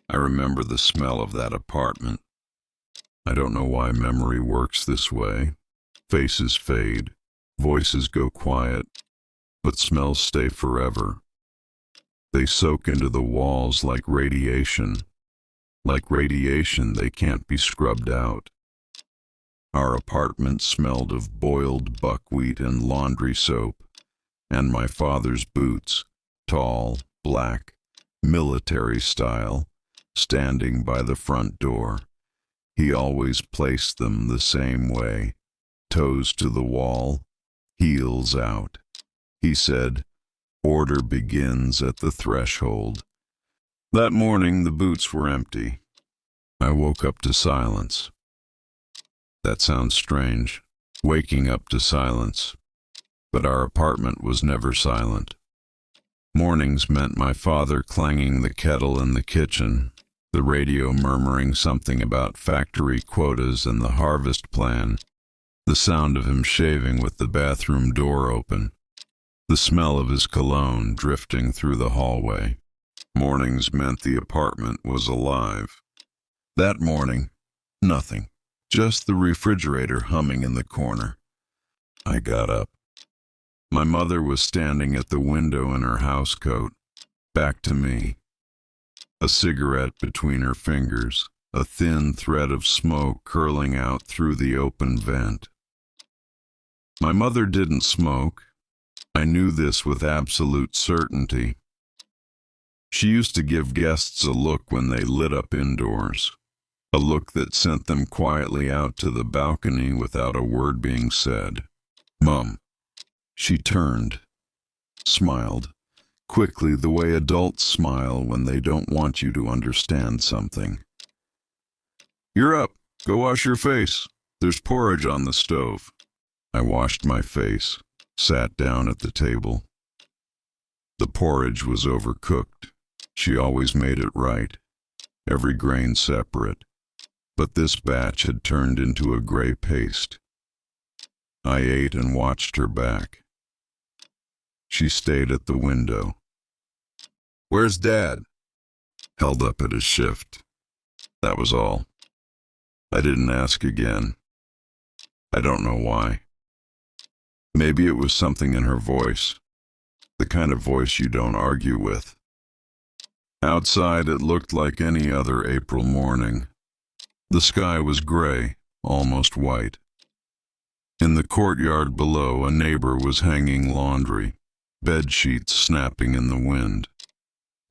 I remember the smell of that apartment. I don't know why memory works this way. Faces fade, voices go quiet, but smells stay forever. They soak into the walls like radiation. Like radiation, they can't be scrubbed out. Our apartment smelled of boiled buckwheat and laundry soap, and my father's boots, tall, black, military style, standing by the front door. He always placed them the same way, toes to the wall, heels out. He said, "Order begins at the threshold." That morning the boots were empty. I woke up to silence. That sounds strange, waking up to silence. But our apartment was never silent. Mornings meant my father clanging the kettle in the kitchen, the radio murmuring something about factory quotas and the harvest plan, the sound of him shaving with the bathroom door open, the smell of his cologne drifting through the hallway. Mornings meant the apartment was alive. That morning, nothing, just the refrigerator humming in the corner. I got up. My mother was standing at the window in her housecoat, back to me. A cigarette between her fingers, a thin thread of smoke curling out through the open vent. My mother didn't smoke. I knew this with absolute certainty. She used to give guests a look when they lit up indoors, a look that sent them quietly out to the balcony without a word being said. "Mum." She turned, smiled, quickly the way adults smile when they don't want you to understand something. "You're up. Go wash your face. There's porridge on the stove." I washed my face, sat down at the table. The porridge was overcooked. She always made it right, every grain separate, but this batch had turned into a gray paste. I ate and watched her back. She stayed at the window. "Where's Dad?" Held up at his shift. That was all. I didn't ask again. I don't know why. Maybe it was something in her voice, the kind of voice you don't argue with. Outside it looked like any other April morning. The sky was gray, almost white. In the courtyard below, a neighbor was hanging laundry, bed sheets snapping in the wind.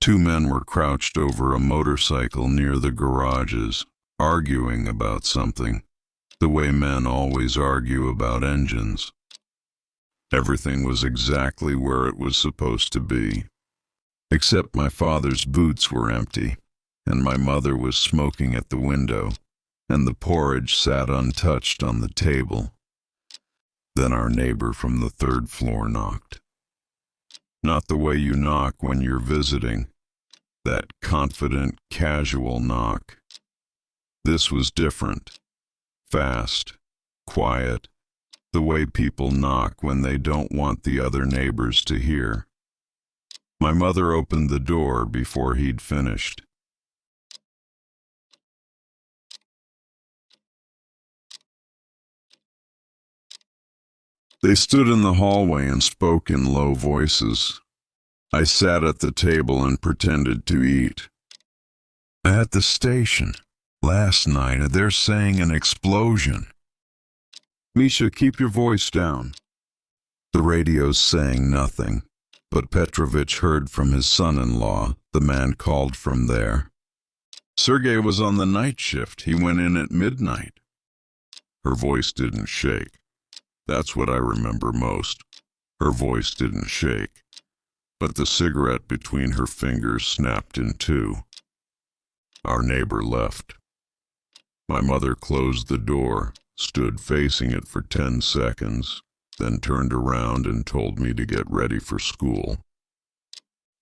Two men were crouched over a motorcycle near the garages, arguing about something, the way men always argue about engines. Everything was exactly where it was supposed to be, except my father's boots were empty, and my mother was smoking at the window, and the porridge sat untouched on the table. Then our neighbor from the third floor knocked. Not the way you knock when you're visiting, that confident, casual knock. This was different, fast, quiet, the way people knock when they don't want the other neighbors to hear. My mother opened the door before he'd finished. They stood in the hallway and spoke in low voices. I sat at the table and pretended to eat. "At the station, last night, they're saying an explosion." "Misha, keep your voice down." The radio's saying nothing, but Petrovich heard from his son-in-law, the man called from there. "Sergei was on the night shift. He went in at midnight." Her voice didn't shake. That's what I remember most. Her voice didn't shake, but the cigarette between her fingers snapped in two. Our neighbor left. My mother closed the door, stood facing it for 10 seconds, then turned around and told me to get ready for school.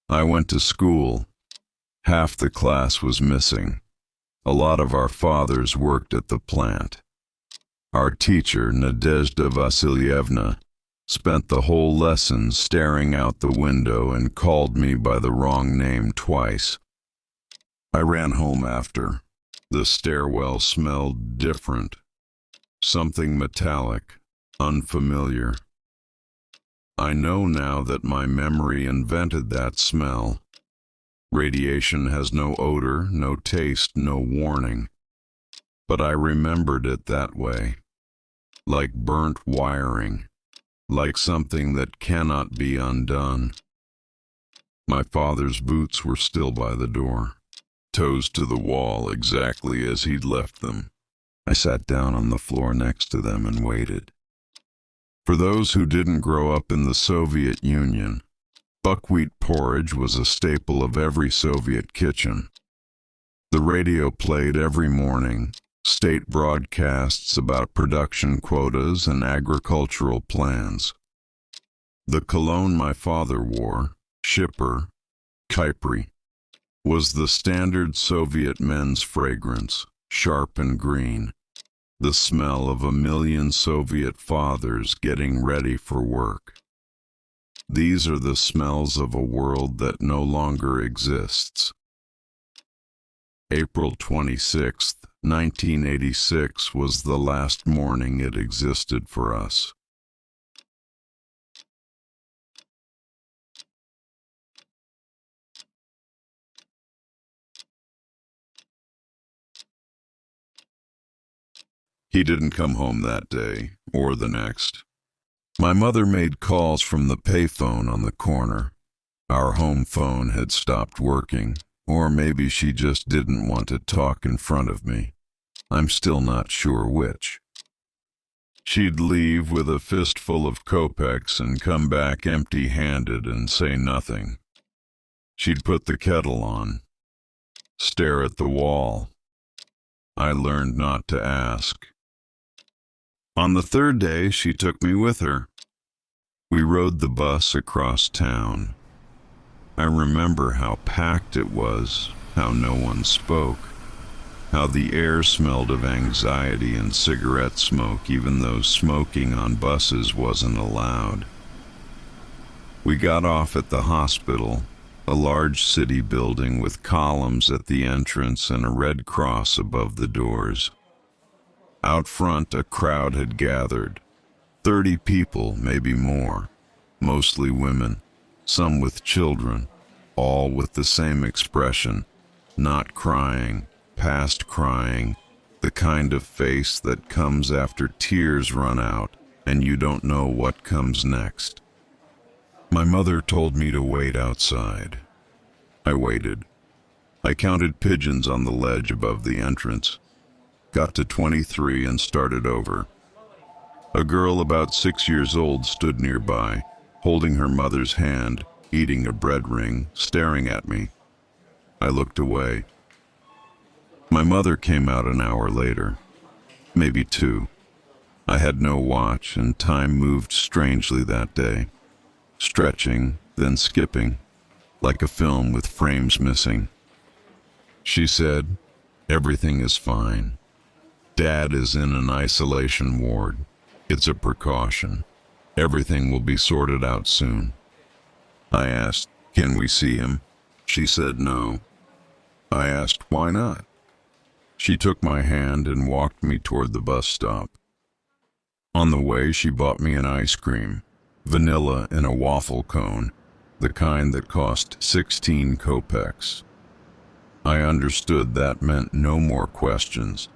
I went to school. Half the class was missing. A lot of our fathers worked at the plant. Our teacher, Nadezhda Vasilyevna, spent the whole lesson staring out the window and called me by the wrong name twice. I ran home after. The stairwell smelled different. Something metallic, unfamiliar. I know now that my memory invented that smell. Radiation has no odor, no taste, no warning. But I remembered it that way. Like burnt wiring. Like something that cannot be undone. My father's boots were still by the door, toes to the wall exactly as he'd left them. I sat down on the floor next to them and waited. For those who didn't grow up in the Soviet Union, buckwheat porridge was a staple of every Soviet kitchen. The radio played every morning, state broadcasts about production quotas and agricultural plans. The cologne my father wore, Shipper, Kypri, was the standard Soviet men's fragrance, sharp and green, the smell of a million Soviet fathers getting ready for work. These are the smells of a world that no longer exists. April 26th, 1986 was the last morning it existed for us. He didn't come home that day, or the next. My mother made calls from the payphone on the corner. Our home phone had stopped working, or maybe she just didn't want to talk in front of me. I'm still not sure which. She'd leave with a fistful of kopecks and come back empty-handed and say nothing. She'd put the kettle on, stare at the wall. I learned not to ask. On the third day, she took me with her. We rode the bus across town. I remember how packed it was, how no one spoke, how the air smelled of anxiety and cigarette smoke even though smoking on buses wasn't allowed. We got off at the hospital, a large city building with columns at the entrance and a red cross above the doors. Out front, a crowd had gathered. 30 people, maybe more, mostly women, some with children, all with the same expression, not crying, past crying, the kind of face that comes after tears run out and you don't know what comes next. My mother told me to wait outside. I waited. I counted pigeons on the ledge above the entrance. Got to 23 and started over. A girl about 6 years old stood nearby, holding her mother's hand, eating a bread ring, staring at me. I looked away. My mother came out an hour later, maybe 2. I had no watch, and time moved strangely that day, stretching, then skipping, like a film with frames missing. She said, "Everything is fine. Dad is in an isolation ward. It's a precaution. Everything will be sorted out soon." I asked, "Can we see him?" She said no. I asked, "Why not?" She took my hand and walked me toward the bus stop. On the way, she bought me an ice cream, vanilla in a waffle cone, the kind that cost 16 kopecks. I understood that meant no more questions.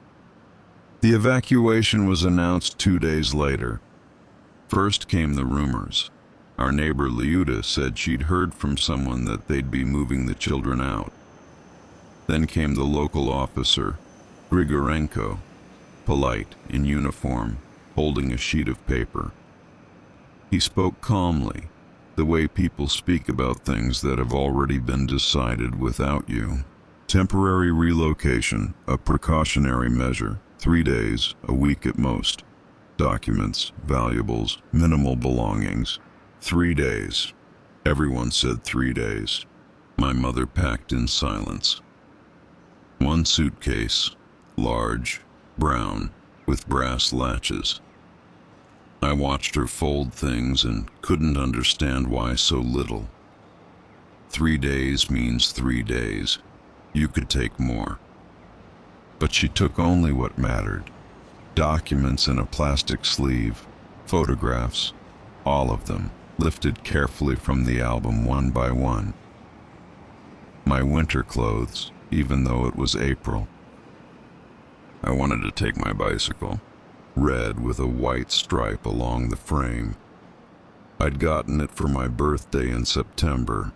The evacuation was announced 2 days later. First came the rumors. Our neighbor Liuda said she'd heard from someone that they'd be moving the children out. Then came the local officer, Grigorenko, polite, in uniform, holding a sheet of paper. He spoke calmly, the way people speak about things that have already been decided without you. Temporary relocation, a precautionary measure. 3 days, a week at most. Documents, valuables, minimal belongings. 3 days. Everyone said 3 days. My mother packed in silence. One suitcase, large, brown, with brass latches. I watched her fold things and couldn't understand why so little. 3 days means 3 days. You could take more. But she took only what mattered. Documents in a plastic sleeve, photographs, all of them, lifted carefully from the album one by one. My winter clothes, even though it was April. I wanted to take my bicycle, red with a white stripe along the frame. I'd gotten it for my birthday in September,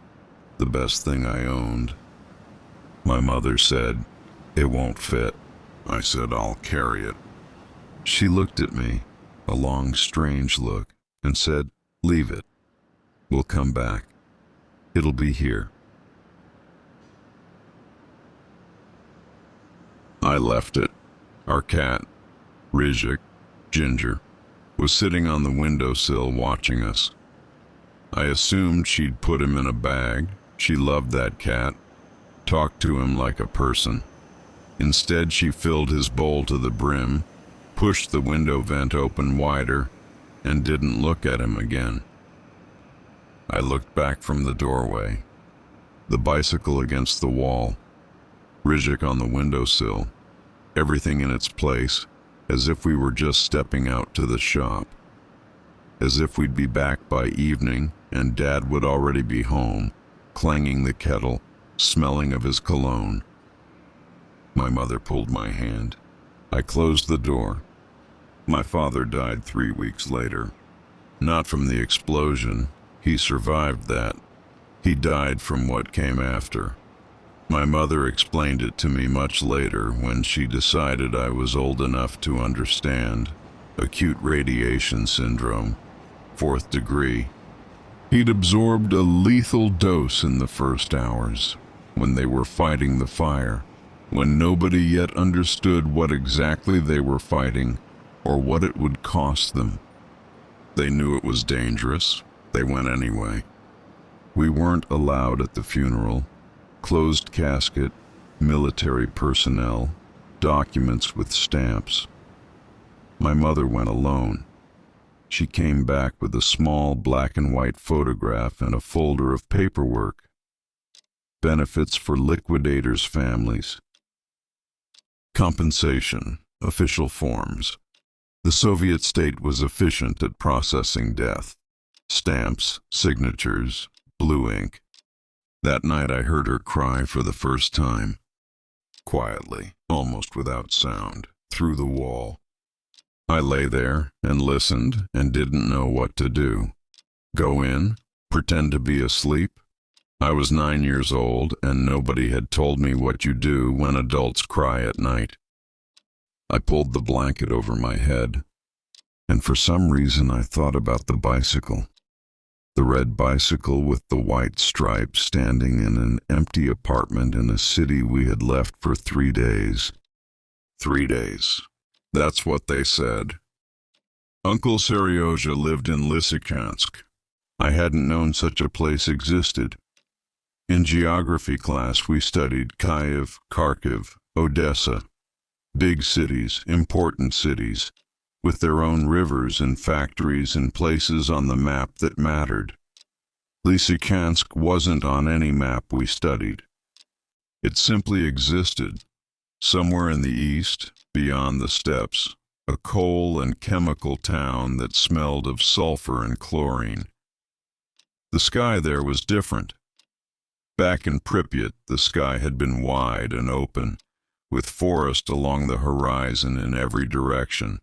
the best thing I owned. My mother said, "It won't fit." I said, "I'll carry it." She looked at me, a long, strange look, and said, "Leave it. We'll come back. It'll be here." I left it. Our cat, Rizhik, Ginger, was sitting on the windowsill watching us. I assumed she'd put him in a bag. She loved that cat, talked to him like a person. Instead, she filled his bowl to the brim, pushed the window vent open wider, and didn't look at him again. I looked back from the doorway, the bicycle against the wall, Rizhik on the windowsill, everything in its place, as if we were just stepping out to the shop, as if we'd be back by evening and Dad would already be home, clanging the kettle, smelling of his cologne. My mother pulled my hand. I closed the door. My father died 3 weeks later. Not from the explosion. He survived that. He died from what came after. My mother explained it to me much later when she decided I was old enough to understand. Acute radiation syndrome, 4th degree. He'd absorbed a lethal dose in the first hours, when they were fighting the fire, when nobody yet understood what exactly they were fighting or what it would cost them. They knew it was dangerous. They went anyway. We weren't allowed at the funeral. Closed casket, military personnel, documents with stamps. My mother went alone. She came back with a small black and white photograph and a folder of paperwork. Benefits for liquidators' families. Compensation, official forms. The Soviet state was efficient at processing death. Stamps, signatures, blue ink. That night I heard her cry for the first time. Quietly, almost without sound, through the wall. I lay there and listened and didn't know what to do. Go in? Pretend to be asleep? I was 9 years old and nobody had told me what you do when adults cry at night. I pulled the blanket over my head, and for some reason I thought about the bicycle. The red bicycle with the white stripe standing in an empty apartment in a city we had left for 3 days. 3 days. That's what they said. Uncle Seryoja lived in Lysychansk. I hadn't known such a place existed. In geography class we studied Kyiv, Kharkiv, Odessa. Big cities, important cities, with their own rivers and factories and places on the map that mattered. Lysychansk wasn't on any map we studied. It simply existed, somewhere in the east, beyond the steppes, a coal and chemical town that smelled of sulfur and chlorine. The sky there was different. Back in Pripyat, the sky had been wide and open, with forest along the horizon in every direction.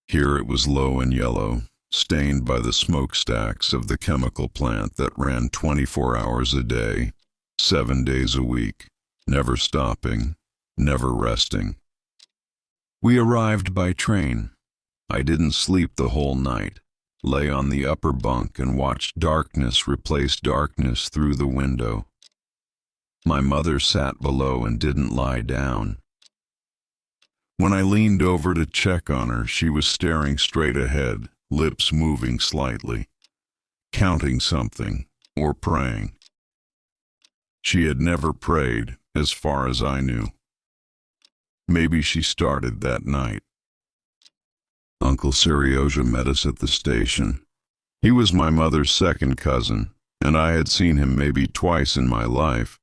Here it was low and yellow, stained by the smokestacks of the chemical plant that ran 24 hours a day, 7 days a week, never stopping, never resting. We arrived by train. I didn't sleep the whole night, lay on the upper bunk and watched darkness replace darkness through the window. My mother sat below and didn't lie down. When I leaned over to check on her, she was staring straight ahead, lips moving slightly, counting something or praying. She had never prayed, as far as I knew. Maybe she started that night. Uncle Seryoja met us at the station. He was my mother's second cousin, and I had seen him maybe twice in my life.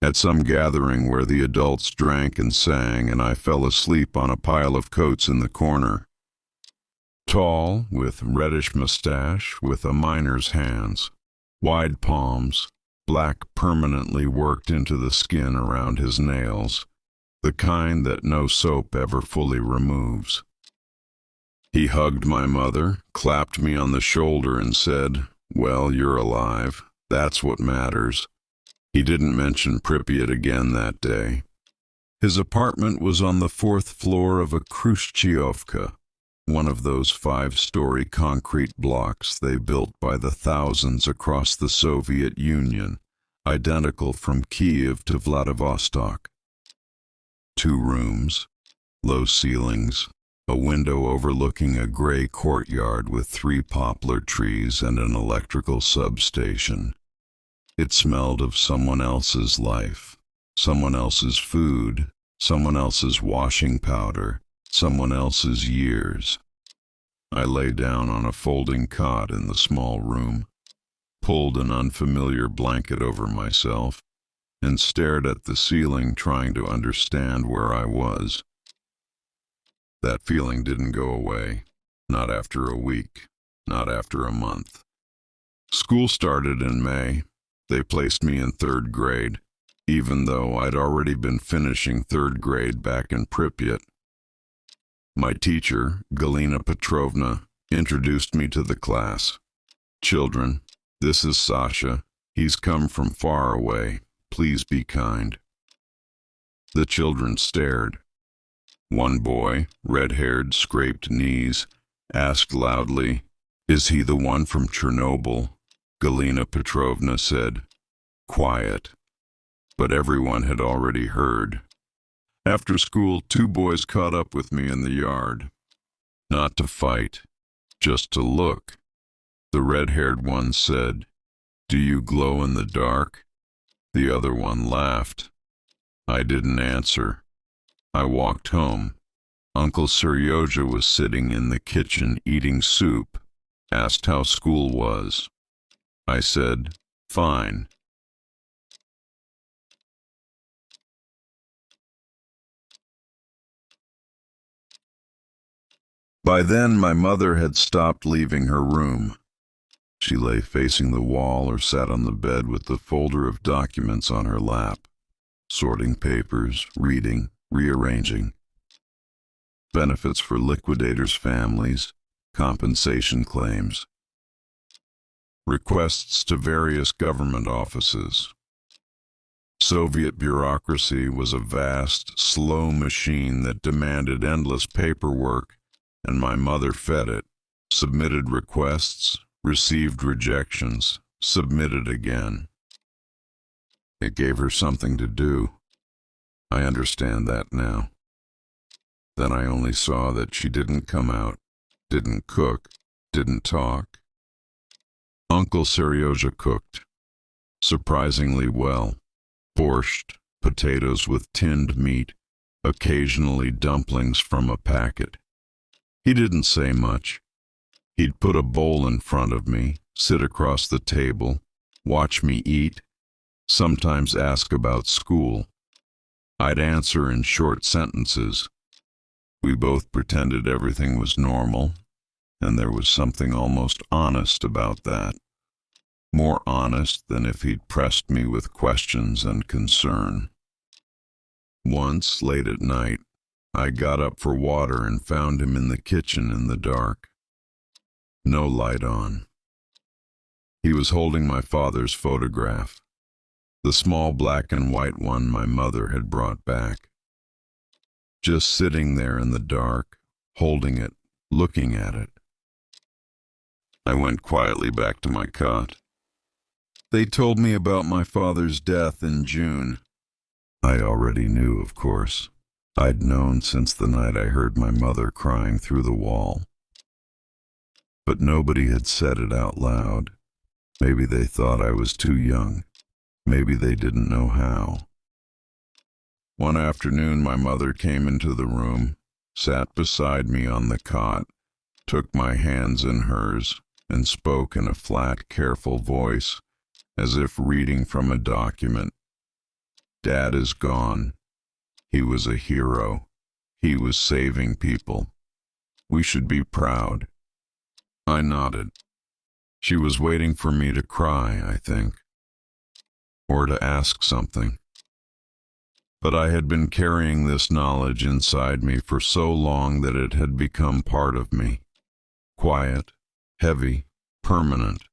At some gathering where the adults drank and sang, and I fell asleep on a pile of coats in the corner. Tall, with reddish mustache, with a miner's hands, wide palms, black permanently worked into the skin around his nails, the kind that no soap ever fully removes. He hugged my mother, clapped me on the shoulder, and said, "Well, you're alive. That's what matters." He didn't mention Pripyat again that day. His apartment was on the 4th floor of a Khrushchevka, one of those 5-story concrete blocks they built by the thousands across the Soviet Union, identical from Kiev to Vladivostok. 2 rooms, low ceilings, a window overlooking a gray courtyard with 3 poplar trees and an electrical substation. It smelled of someone else's life, someone else's food, someone else's washing powder, someone else's years. I lay down on a folding cot in the small room, pulled an unfamiliar blanket over myself, and stared at the ceiling, trying to understand where I was. That feeling didn't go away, not after a week, not after a month. School started in May. They placed me in 3rd grade, even though I'd already been finishing 3rd grade back in Pripyat. My teacher, Galina Petrovna, introduced me to the class. "Children, this is Sasha. He's come from far away. Please be kind." The children stared. One boy, red-haired, scraped knees, asked loudly, "Is he the one from Chernobyl?" Galina Petrovna said, "Quiet." But everyone had already heard. After school, 2 boys caught up with me in the yard. Not to fight, just to look. The red-haired one said, "Do you glow in the dark?" The other one laughed. I didn't answer. I walked home. Uncle Seryoja was sitting in the kitchen eating soup, asked how school was. I said, "Fine." By then, my mother had stopped leaving her room. She lay facing the wall or sat on the bed with the folder of documents on her lap, sorting papers, reading, rearranging. Benefits for liquidators' families, compensation claims, requests to various government offices. Soviet bureaucracy was a vast, slow machine that demanded endless paperwork, and my mother fed it, submitted requests, received rejections, submitted again. It gave her something to do. I understand that now. Then I only saw that she didn't come out, didn't cook, didn't talk. Uncle Seryoja cooked, surprisingly well. Borscht, potatoes with tinned meat, occasionally dumplings from a packet. He didn't say much. He'd put a bowl in front of me, sit across the table, watch me eat, sometimes ask about school. I'd answer in short sentences. We both pretended everything was normal, and there was something almost honest about that. More honest than if he'd pressed me with questions and concern. Once, late at night, I got up for water and found him in the kitchen in the dark. No light on. He was holding my father's photograph, the small black and white one my mother had brought back. Just sitting there in the dark, holding it, looking at it. I went quietly back to my cot. They told me about my father's death in June. I already knew, of course. I'd known since the night I heard my mother crying through the wall. But nobody had said it out loud. Maybe they thought I was too young. Maybe they didn't know how. One afternoon, my mother came into the room, sat beside me on the cot, took my hands in hers, and spoke in a flat, careful voice, as if reading from a document. Dad is gone. He was a hero. He was saving people. We should be proud. I nodded. She was waiting for me to cry, I think, or to ask something. But I had been carrying this knowledge inside me for so long that it had become part of me. Quiet, heavy, permanent.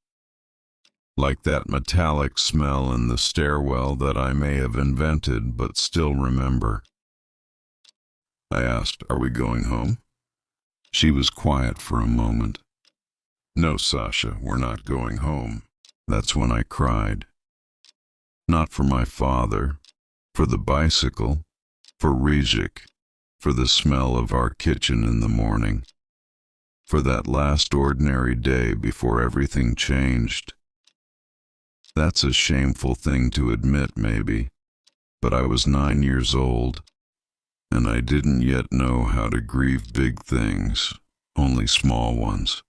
Like that metallic smell in the stairwell that I may have invented but still remember. I asked, "Are we going home?" She was quiet for a moment. "No, Sasha, we're not going home." That's when I cried. Not for my father, for the bicycle, for Rijik, for the smell of our kitchen in the morning, for that last ordinary day before everything changed. That's a shameful thing to admit, maybe, but I was 9 years old, and I didn't yet know how to grieve big things, only small ones.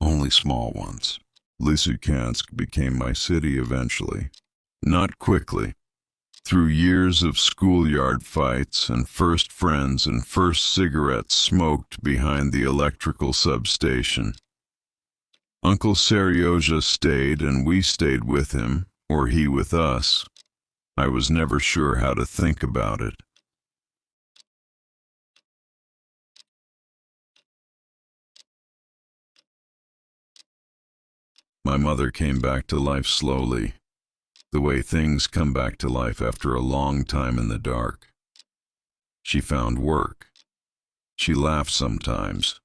Only small ones. Lysychansk became my city eventually. Not quickly. Through years of schoolyard fights and first friends and first cigarettes smoked behind the electrical substation. Uncle Seryoja stayed and we stayed with him, or he with us. I was never sure how to think about it. My mother came back to life slowly, the way things come back to life after a long time in the dark. She found work. She laughed sometimes.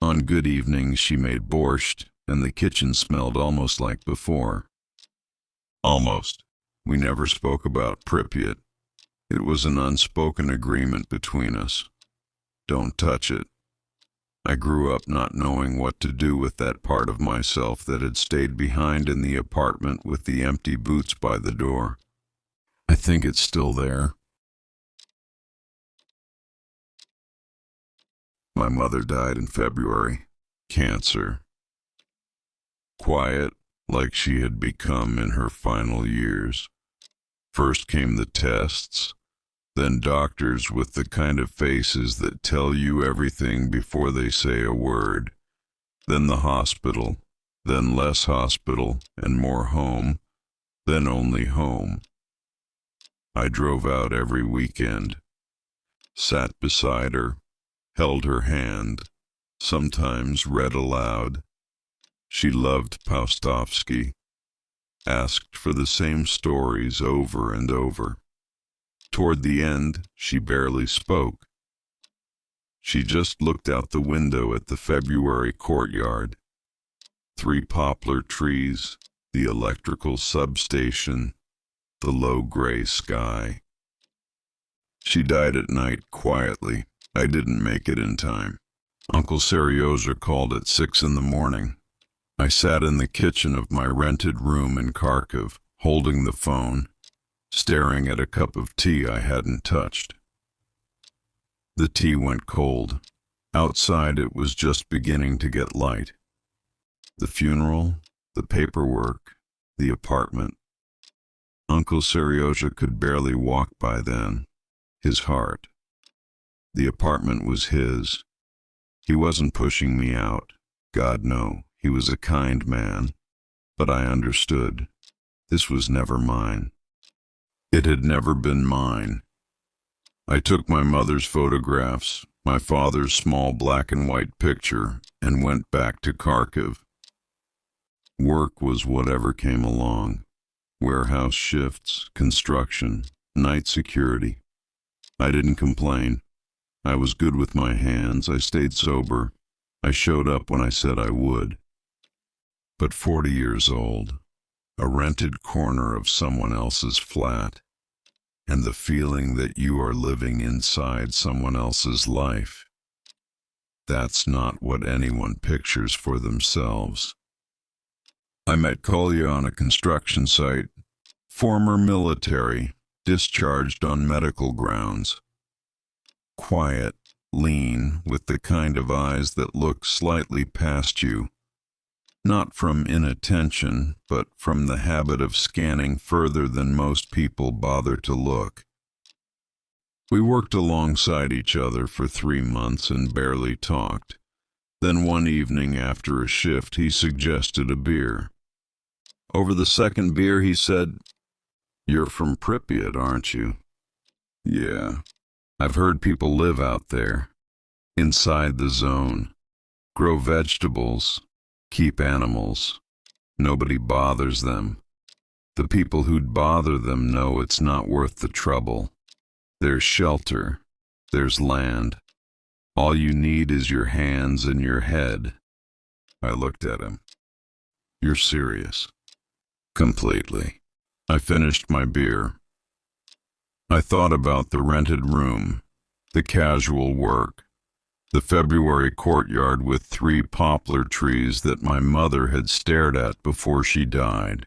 On good evenings she made borscht, and the kitchen smelled almost like before. Almost. We never spoke about Pripyat. It was an unspoken agreement between us. Don't touch it. I grew up not knowing what to do with that part of myself that had stayed behind in the apartment with the empty boots by the door. I think it's still there. My mother died in February. Cancer. Quiet, like she had become in her final years. First came the tests, then doctors with the kind of faces that tell you everything before they say a word, then the hospital, then less hospital and more home, then only home. I drove out every weekend, sat beside her, held her hand, sometimes read aloud. She loved Paustovsky, asked for the same stories over and over. Toward the end, she barely spoke. She just looked out the window at the February courtyard. 3 poplar trees, the electrical substation, the low gray sky. She died at night quietly. I didn't make it in time. Uncle Seryoja called at 6 in the morning. I sat in the kitchen of my rented room in Kharkiv, holding the phone, staring at a cup of tea I hadn't touched. The tea went cold. Outside it was just beginning to get light. The funeral, the paperwork, the apartment. Uncle Seryoja could barely walk by then. His heart. The apartment was his. He wasn't pushing me out. God, no. He was a kind man. But I understood. This was never mine. It had never been mine. I took my mother's photographs, my father's small black and white picture, and went back to Kharkiv. Work was whatever came along. Warehouse shifts, construction, night security. I didn't complain. I was good with my hands. I stayed sober. I showed up when I said I would. But 40 years old, a rented corner of someone else's flat, and the feeling that you are living inside someone else's life, that's not what anyone pictures for themselves. I met Kolya on a construction site, former military, discharged on medical grounds. Quiet, lean, with the kind of eyes that look slightly past you. Not from inattention, but from the habit of scanning further than most people bother to look. We worked alongside each other for 3 months and barely talked. Then one evening after a shift, he suggested a beer. Over the second beer, he said, "You're from Pripyat, aren't you?" "Yeah. I've heard people live out there, inside the zone, grow vegetables, keep animals. Nobody bothers them. The people who'd bother them know it's not worth the trouble. There's shelter. There's land. All you need is your hands and your head." I looked at him. "You're serious?" "Completely." I finished my beer. I thought about the rented room, the casual work, the February courtyard with 3 poplar trees that my mother had stared at before she died.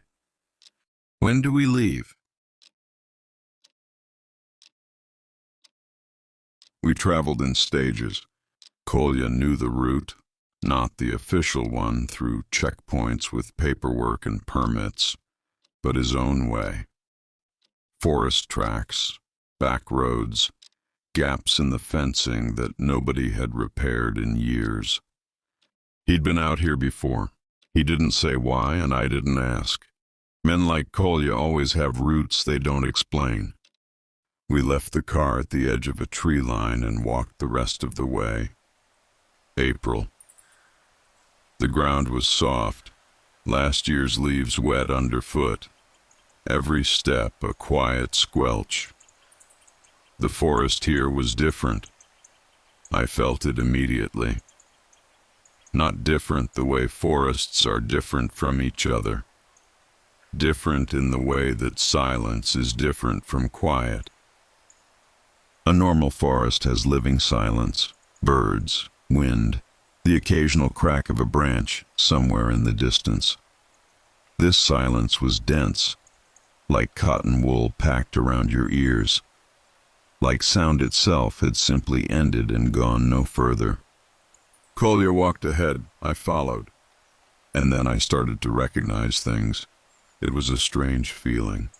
"When do we leave?" We traveled in stages. Kolya knew the route, not the official one through checkpoints with paperwork and permits, but his own way. Forest tracks, back roads, gaps in the fencing that nobody had repaired in years. He'd been out here before. He didn't say why, and I didn't ask. Men like Kolya always have routes they don't explain. We left the car at the edge of a tree line and walked the rest of the way. April. The ground was soft, last year's leaves wet underfoot. Every step a quiet squelch. The forest here was different. I felt it immediately. Not different the way forests are different from each other. Different in the way that silence is different from quiet. A normal forest has living silence, birds, wind, the occasional crack of a branch somewhere in the distance. This silence was dense, like cotton wool packed around your ears. Like sound itself had simply ended and gone no further. Kolya walked ahead, I followed. And then I started to recognize things. It was a strange feeling.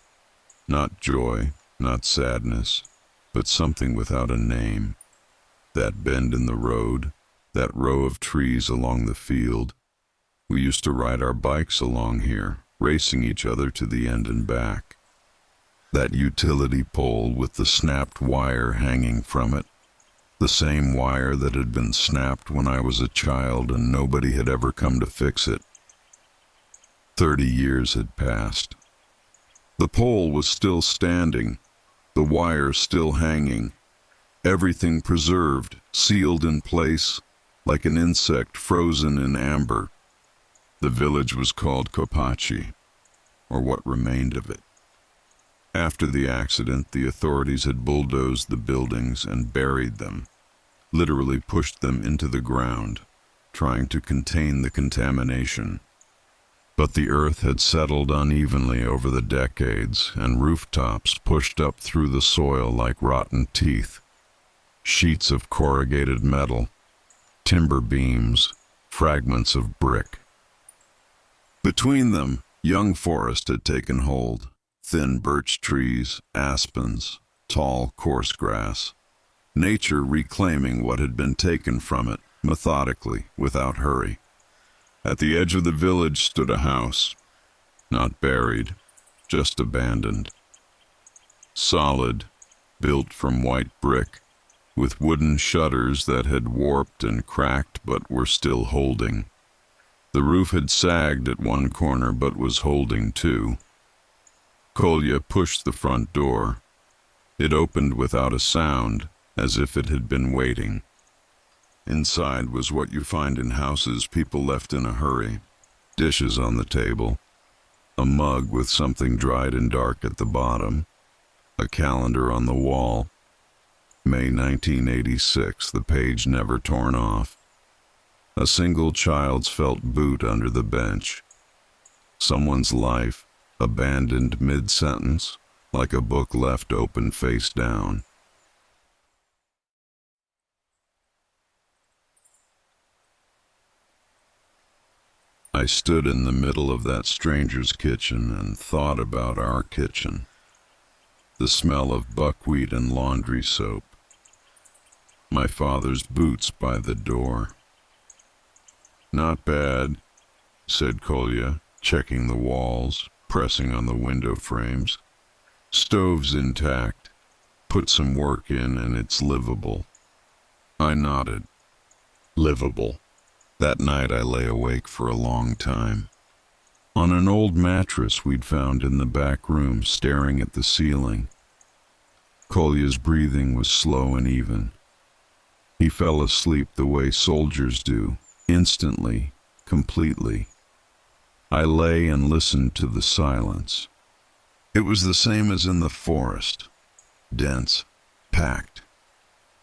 Not joy, not sadness, but something without a name. That bend in the road, that row of trees along the field. We used to ride our bikes along here, racing each other to the end and back. That utility pole with the snapped wire hanging from it, the same wire that had been snapped when I was a child and nobody had ever come to fix it. 30 years had passed. The pole was still standing, the wire still hanging, everything preserved, sealed in place, like an insect frozen in amber. The village was called Kopachi, or what remained of it. After the accident, the authorities had bulldozed the buildings and buried them, literally pushed them into the ground, trying to contain the contamination. But the earth had settled unevenly over the decades, and rooftops pushed up through the soil like rotten teeth. Sheets of corrugated metal, timber beams, fragments of brick. Between them, young forest had taken hold. Thin birch trees, aspens, tall, coarse grass. Nature reclaiming what had been taken from it, methodically, without hurry. At the edge of the village stood a house, not buried, just abandoned. Solid, built from white brick, with wooden shutters that had warped and cracked but were still holding. The roof had sagged at one corner but was holding too. Kolya pushed the front door. It opened without a sound, as if it had been waiting. Inside was what you find in houses people left in a hurry. Dishes on the table, a mug with something dried and dark at the bottom, a calendar on the wall. May 1986, the page never torn off. A single child's felt boot under the bench. Someone's life, abandoned mid-sentence, like a book left open face down. I I stood in the middle of that stranger's kitchen and thought about our kitchen. The smell of buckwheat and laundry soap. My father's boots by the door. "Not bad," said Kolya, checking the walls, pressing on the window frames. "Stove's intact. Put some work in and it's livable." I nodded. Livable. That night I lay awake for a long time. On an old mattress we'd found in the back room, staring at the ceiling. Kolya's breathing was slow and even. He fell asleep the way soldiers do, instantly, completely. I lay and listened to the silence. It was the same as in the forest, dense, packed,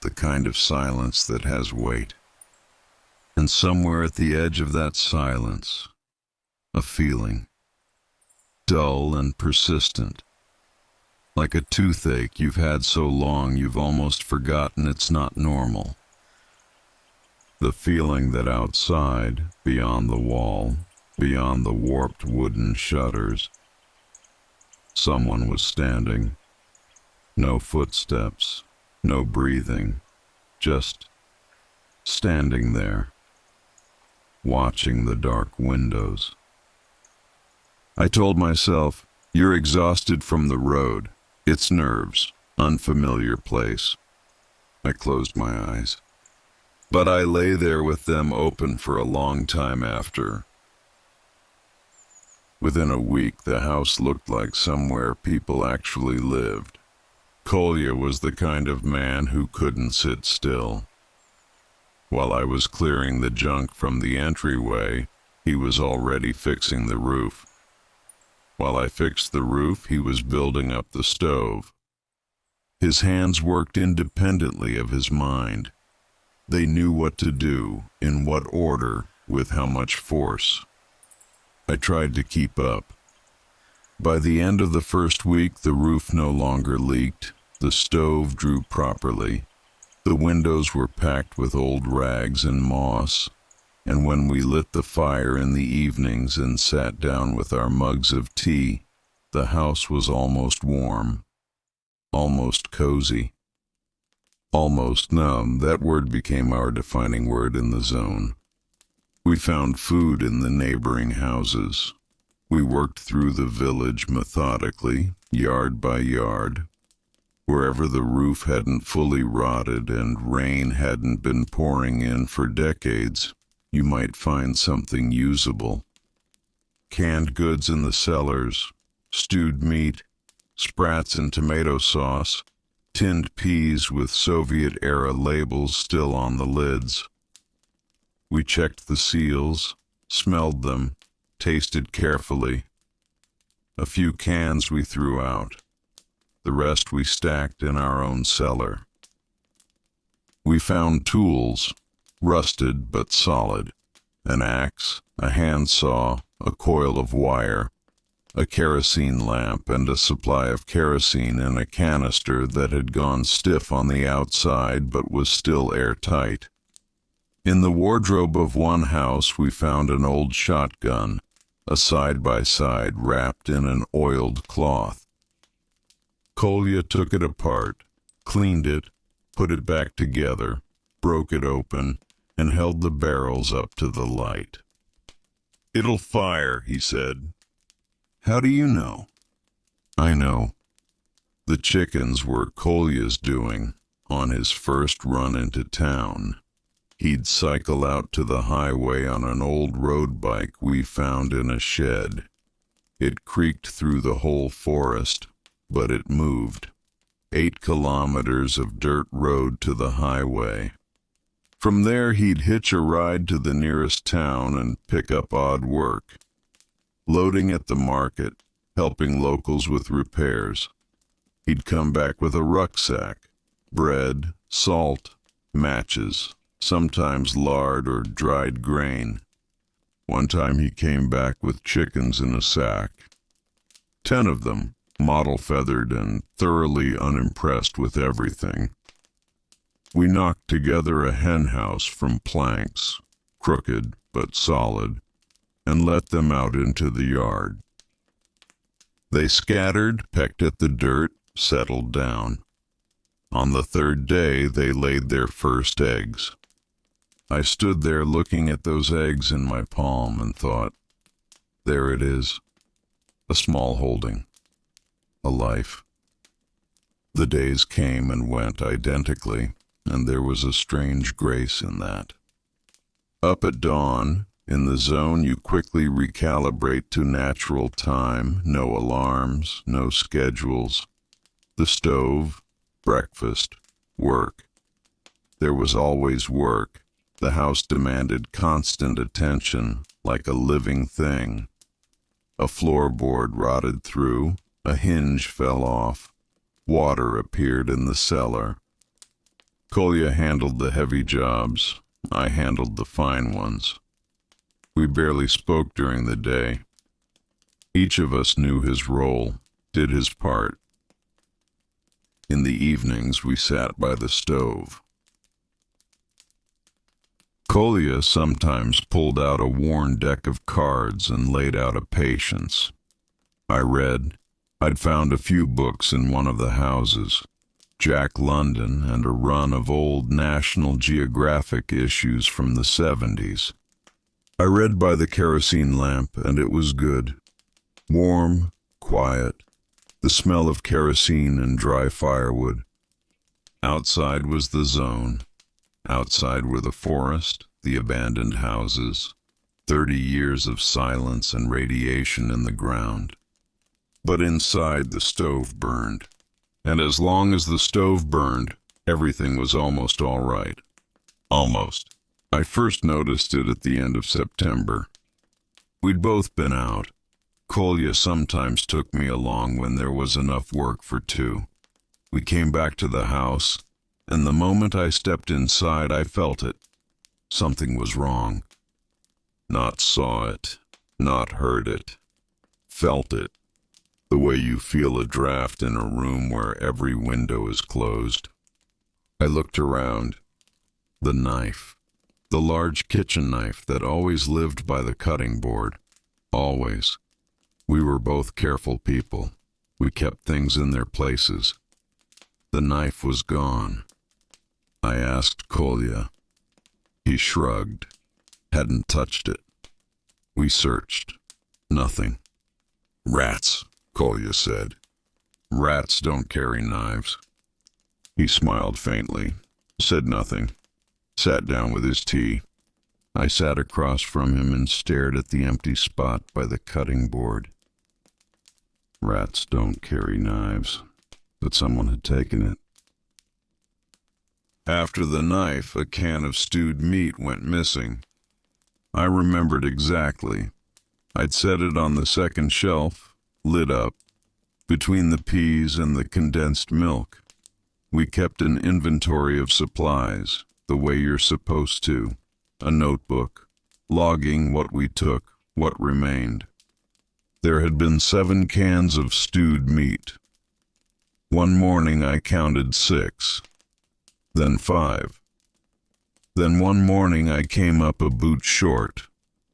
the kind of silence that has weight. And somewhere at the edge of that silence, a feeling, dull and persistent, like a toothache you've had so long you've almost forgotten it's not normal. The feeling that outside, beyond the wall, beyond the warped wooden shutters, someone was standing. No footsteps, no breathing, just standing there, watching the dark windows. I told myself, "You're exhausted from the road. It's nerves, unfamiliar place." I closed my eyes. But I lay there with them open for a long time after. Within a week, the house looked like somewhere people actually lived. Kolya was the kind of man who couldn't sit still. While I was clearing the junk from the entryway, he was already fixing the roof. While I fixed the roof, he was building up the stove. His hands worked independently of his mind. They knew what to do, in what order, with how much force. I tried to keep up. By the end of the first week, the roof no longer leaked, the stove drew properly, the windows were packed with old rags and moss, and when we lit the fire in the evenings and sat down with our mugs of tea, the house was almost warm, almost cozy. Almost numb, that word became our defining word in the zone. We found food in the neighboring houses. We worked through the village methodically, yard by yard. Wherever the roof hadn't fully rotted and rain hadn't been pouring in for decades, you might find something usable. Canned goods in the cellars, stewed meat, sprats and tomato sauce, tinned peas with Soviet-era labels still on the lids. We checked the seals, smelled them, tasted carefully. A few cans we threw out. The rest we stacked in our own cellar. We found tools, rusted but solid. An axe, a handsaw, a coil of wire, a kerosene lamp, and a supply of kerosene in a canister that had gone stiff on the outside but was still airtight. In the wardrobe of one house we found an old shotgun, a side-by-side wrapped in an oiled cloth. Kolya took it apart, cleaned it, put it back together, broke it open, and held the barrels up to the light. "It'll fire," he said. "How do you know?" "I know." The chickens were Kolya's doing on his first run into town. He'd cycle out to the highway on an old road bike we found in a shed. It creaked through the whole forest, but it moved. 8 kilometers of dirt road to the highway. From there he'd hitch a ride to the nearest town and pick up odd work. Loading at the market, helping locals with repairs. He'd come back with a rucksack, bread, salt, matches, sometimes lard or dried grain. One time he came back with chickens in a sack. 10 of them, mottle-feathered and thoroughly unimpressed with everything. We knocked together a hen house from planks, crooked but solid, and let them out into the yard. They scattered, pecked at the dirt, settled down. On the third day, they laid their first eggs. I stood there looking at those eggs in my palm and thought, there it is, a small holding, a life. The days came and went identically, and there was a strange grace in that. Up at dawn, in the zone, you quickly recalibrate to natural time, no alarms, no schedules. The stove, breakfast, work. There was always work. The house demanded constant attention, like a living thing. A floorboard rotted through, a hinge fell off, water appeared in the cellar. Kolya handled the heavy jobs, I handled the fine ones. We barely spoke during the day. Each of us knew his role, did his part. In the evenings, we sat by the stove. Kolya sometimes pulled out a worn deck of cards and laid out a patience. I read. I'd found a few books in one of the houses, Jack London and a run of old National Geographic issues from the 70s. I read by the kerosene lamp, and it was good. Warm, quiet, the smell of kerosene and dry firewood. Outside was the zone. Outside were the forest, the abandoned houses, 30 years of silence and radiation in the ground. But inside the stove burned. And as long as the stove burned, everything was almost all right. Almost. I first noticed it at the end of September. We'd both been out. Kolya sometimes took me along when there was enough work for two. We came back to the house, and the moment I stepped inside, I felt it. Something was wrong. Not saw it, not heard it. Felt it. The way you feel a draft in a room where every window is closed. I looked around. The knife. The large kitchen knife that always lived by the cutting board. Always. We were both careful people. We kept things in their places. The knife was gone. I asked Kolya. He shrugged. Hadn't touched it. We searched. Nothing. Rats, Kolya said. Rats don't carry knives. He smiled faintly, said nothing, sat down with his tea. I sat across from him and stared at the empty spot by the cutting board. Rats don't carry knives, but someone had taken it. After the knife, a can of stewed meat went missing. I remembered exactly. I'd set it on the second shelf, lit up, between the peas and the condensed milk. We kept an inventory of supplies, the way you're supposed to, a notebook, logging what we took, what remained. There had been 7 cans of stewed meat. One morning I counted 6, then 5. Then one morning I came up a boot short.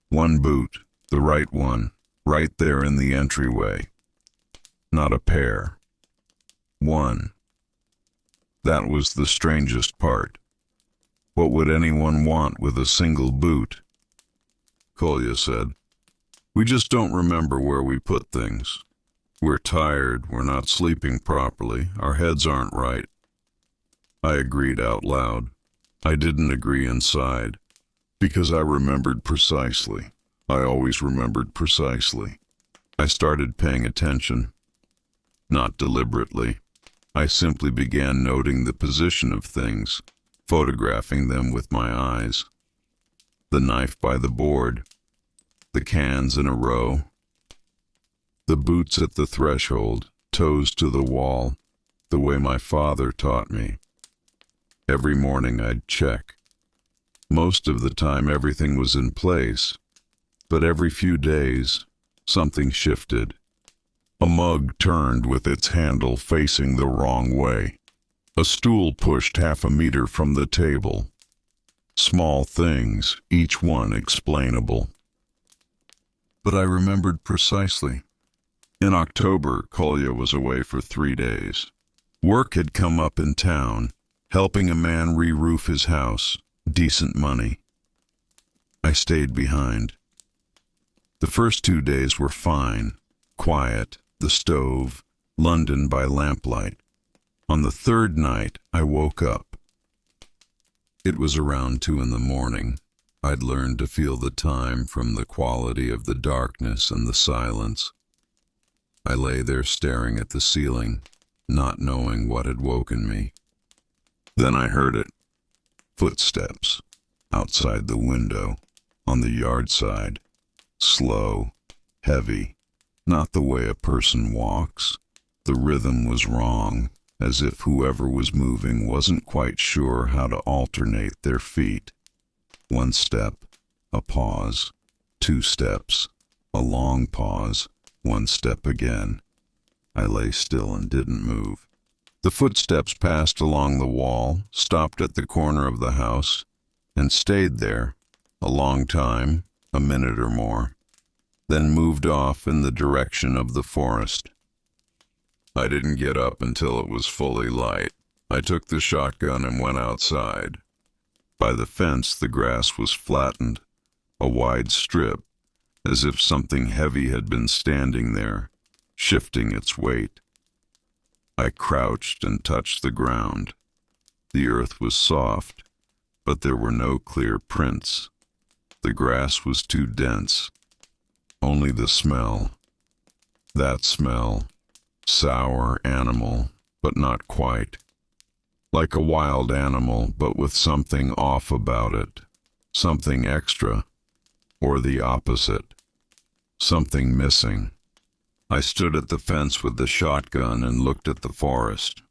One boot, the right one, right there in the entryway. Not a pair. One. That was the strangest part. What would anyone want with a single boot? Kolya said, we just don't remember where we put things. We're tired, we're not sleeping properly, our heads aren't right. I agreed out loud. I didn't agree inside, because I remembered precisely. I always remembered precisely. I started paying attention. Not deliberately. I simply began noting the position of things, photographing them with my eyes. The knife by the board, the cans in a row, the boots at the threshold, toes to the wall, the way my father taught me. Every morning I'd check. Most of the time everything was in place, but every few days something shifted. A mug turned with its handle facing the wrong way. A stool pushed half a meter from the table. Small things, each one explainable. but I remembered precisely. In October, Kolya was away for 3 days. Work had come up in town, helping a man re-roof his house. Decent money. I stayed behind. The first 2 days were fine. Quiet, the stove, London by lamplight. On the third night, I woke up. It was around 2 in the morning. I'd learned to feel the time from the quality of the darkness and the silence. I lay there staring at the ceiling, not knowing what had woken me. Then I heard it. Footsteps, outside the window, on the yard side. Slow, heavy, not the way a person walks. The rhythm was wrong, as if whoever was moving wasn't quite sure how to alternate their feet. 1 step, a pause, 2 steps, a long pause, 1 step again. I lay still and didn't move. The footsteps passed along the wall, stopped at the corner of the house, and stayed there, a long time, a minute or more, then moved off in the direction of the forest. I didn't get up until it was fully light. I took the shotgun and went outside. By the fence, the grass was flattened, a wide strip, as if something heavy had been standing there, shifting its weight. I crouched and touched the ground. The earth was soft, but there were no clear prints. The grass was too dense. Only the smell. That smell, sour animal, but not quite. Like a wild animal, but with something off about it. Something extra, or the opposite. Something missing. I stood at the fence with the shotgun and looked at the forest.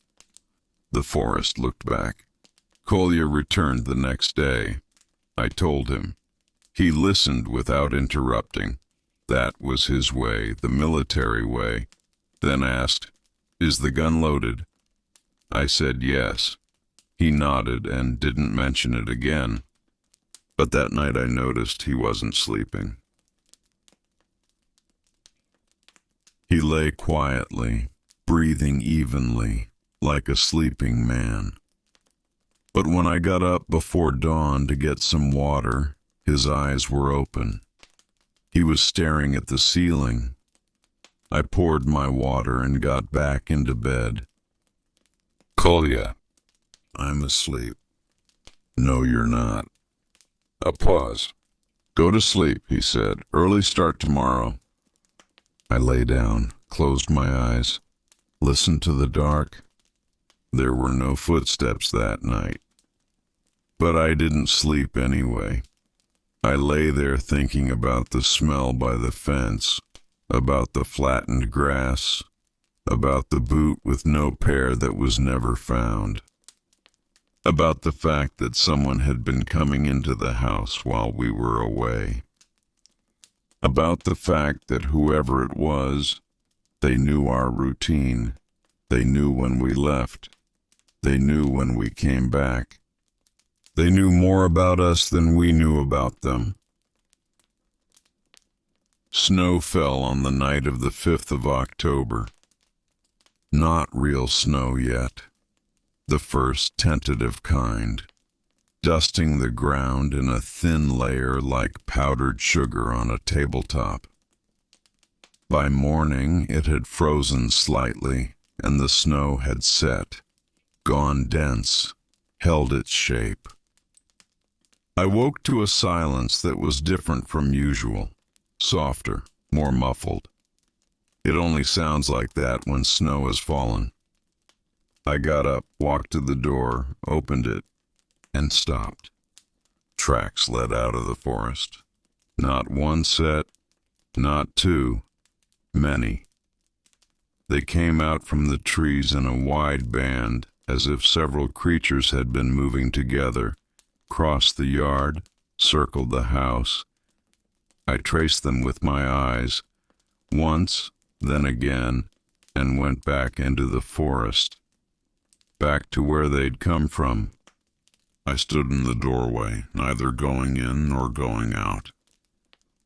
The forest looked back. Kolya returned the next day. I told him. He listened without interrupting. That was his way, the military way. Then asked, "Is the gun loaded?" I said yes. He nodded and didn't mention it again. But that night I noticed he wasn't sleeping. He lay quietly, breathing evenly, like a sleeping man. But when I got up before dawn to get some water, his eyes were open. He was staring at the ceiling. I poured my water and got back into bed. "Kolya, I'm asleep." "No, you're not." A pause. "Go to sleep," he said. "Early start tomorrow." I lay down, closed my eyes, listened to the dark. There were no footsteps that night. But I didn't sleep anyway. I lay there thinking about the smell by the fence, about the flattened grass, about the boot with no pair that was never found, about the fact that someone had been coming into the house while we were away, about the fact that whoever it was, they knew our routine, they knew when we left, they knew when we came back. They knew more about us than we knew about them. Snow fell on the night of the 5th of October. Not real snow yet. The first tentative kind, dusting the ground in a thin layer like powdered sugar on a tabletop. By morning it had frozen slightly, and the snow had set, gone dense, held its shape. I woke to a silence that was different from usual, softer, more muffled. It only sounds like that when snow has fallen. I got up, walked to the door, opened it, and stopped. Tracks led out of the forest. Not one set, not two, many. They came out from the trees in a wide band, as if several creatures had been moving together, crossed the yard, circled the house. I traced them with my eyes, once, then again, and went back into the forest, back to where they'd come from. I stood in the doorway, neither going in nor going out.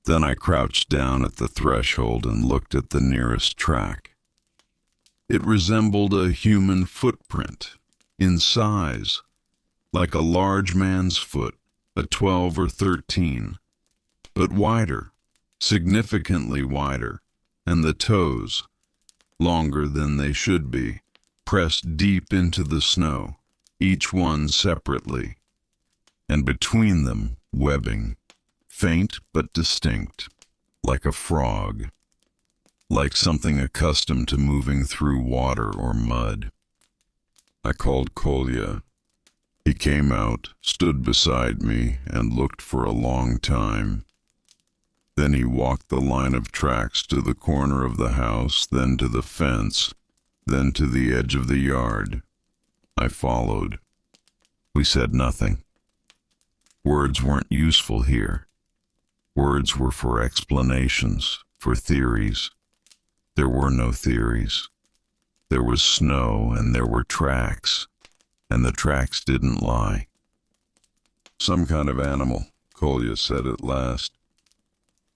Then I crouched down at the threshold and looked at the nearest track. It resembled a human footprint, in size, like a large man's foot, a 12 or 13, but wider, significantly wider, and the toes, longer than they should be, pressed deep into the snow, each one separately, and between them webbing, faint but distinct, like a frog, like something accustomed to moving through water or mud. I called Kolya. He came out, stood beside me, and looked for a long time. Then he walked the line of tracks to the corner of the house, then to the fence, then to the edge of the yard. I followed. We said nothing. Words weren't useful here. Words were for explanations, for theories. There were no theories. There was snow and there were tracks, and the tracks didn't lie. Some kind of animal, Kolya said at last.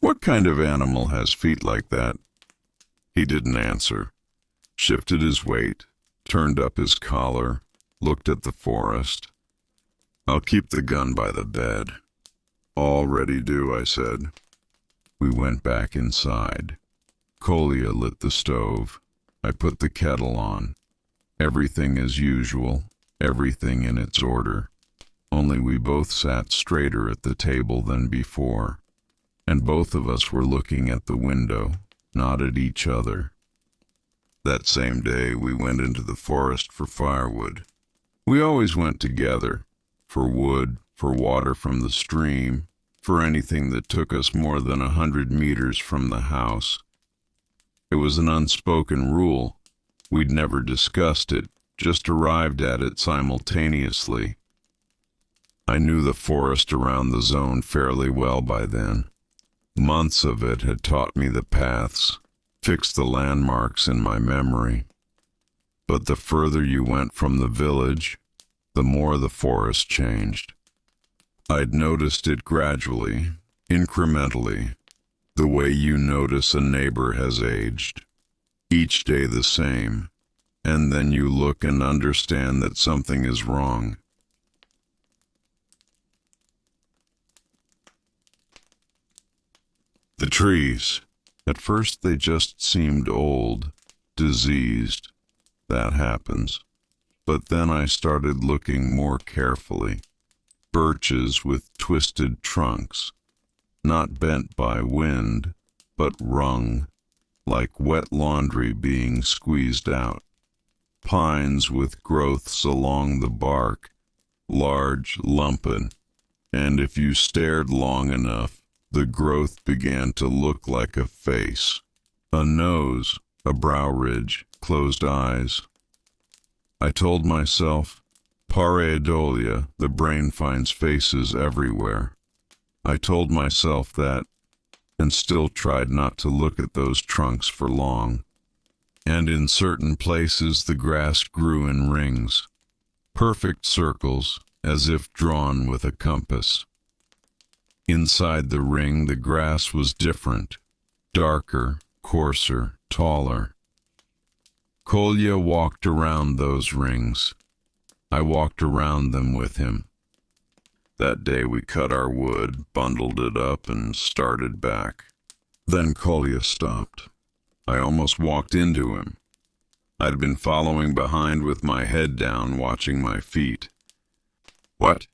What kind of animal has feet like that? He didn't answer, shifted his weight, turned up his collar, looked at the forest. I'll keep the gun by the bed. All ready do, I said. We went back inside. Kolya lit the stove. I put the kettle on. Everything as usual, everything in its order. Only we both sat straighter at the table than before, and both of us were looking at the window, not at each other. That same day we went into the forest for firewood. We always went together, for wood, for water from the stream, for anything that took us more than 100 meters from the house. It was an unspoken rule. We'd never discussed it, just arrived at it simultaneously. I knew the forest around the zone fairly well by then. Months of it had taught me the paths, fixed the landmarks in my memory. But the further you went from the village, the more the forest changed. I'd noticed it gradually, incrementally, the way you notice a neighbor has aged, each day the same, and then you look and understand that something is wrong. The trees. At first they just seemed old, diseased. That happens. But then I started looking more carefully. Birches with twisted trunks, not bent by wind, but wrung, like wet laundry being squeezed out. Pines with growths along the bark, large, lumped, and if you stared long enough, the growth began to look like a face, a nose, a brow ridge, closed eyes. I told myself, pareidolia, the brain finds faces everywhere. I told myself that, and still tried not to look at those trunks for long. And in certain places the grass grew in rings, perfect circles, as if drawn with a compass. Inside the ring the grass was different, darker, coarser, taller. Kolya walked around those rings. I walked around them with him. That day we cut our wood, bundled it up, and started back. Then Kolya stopped. I almost walked into him. I'd been following behind with my head down, watching my feet. What?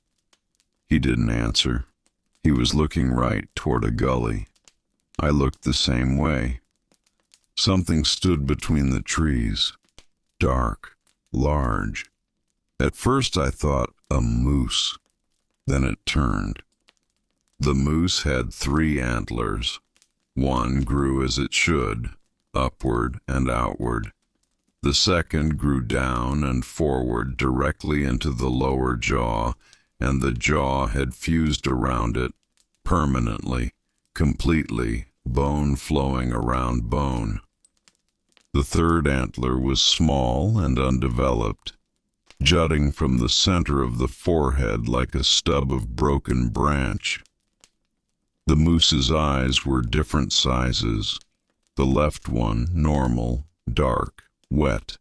He didn't answer. He was looking right toward a gully. I looked the same way. Something stood between the trees, dark, large. At first I thought a moose. Then it turned. The moose had 3 antlers. One grew as it should, upward and outward. The second grew down and forward directly into the lower jaw, and the jaw had fused around it, permanently, completely, bone flowing around bone. The third antler was small and undeveloped, jutting from the center of the forehead like a stub of broken branch. The moose's eyes were different sizes. The left one, normal, dark, wet.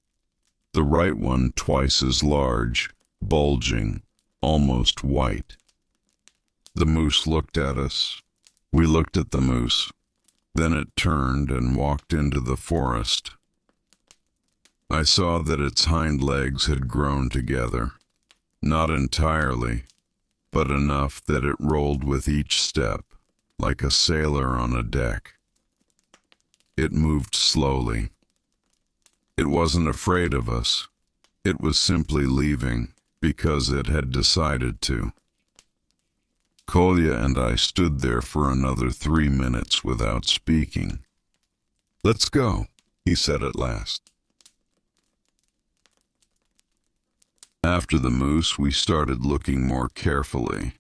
The right one twice as large, bulging, almost white. The moose looked at us. We looked at the moose. Then it turned and walked into the forest. I saw that its hind legs had grown together. Not entirely, but enough that it rolled with each step, like a sailor on a deck. It moved slowly. It wasn't afraid of us. It was simply leaving because it had decided to. Kolya and I stood there for another 3 minutes without speaking. "Let's go," he said at last. After the moose, we started looking more carefully.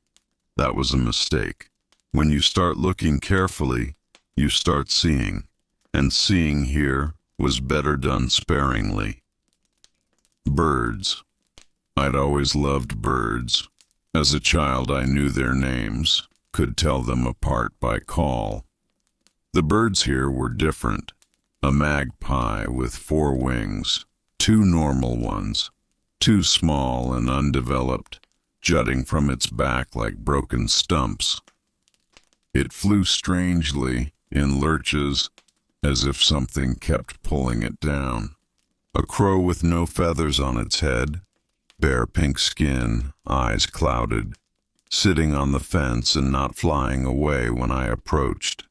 That was a mistake. When you start looking carefully, you start seeing, and seeing here was better done sparingly. Birds. I'd always loved birds. As a child, I knew their names, could tell them apart by call. The birds here were different. A magpie with 4 wings, 2 normal ones, 2 small and undeveloped, jutting from its back like broken stumps. It flew strangely, in lurches, as if something kept pulling it down. A crow with no feathers on its head, bare pink skin, eyes clouded, sitting on the fence and not flying away when I approached,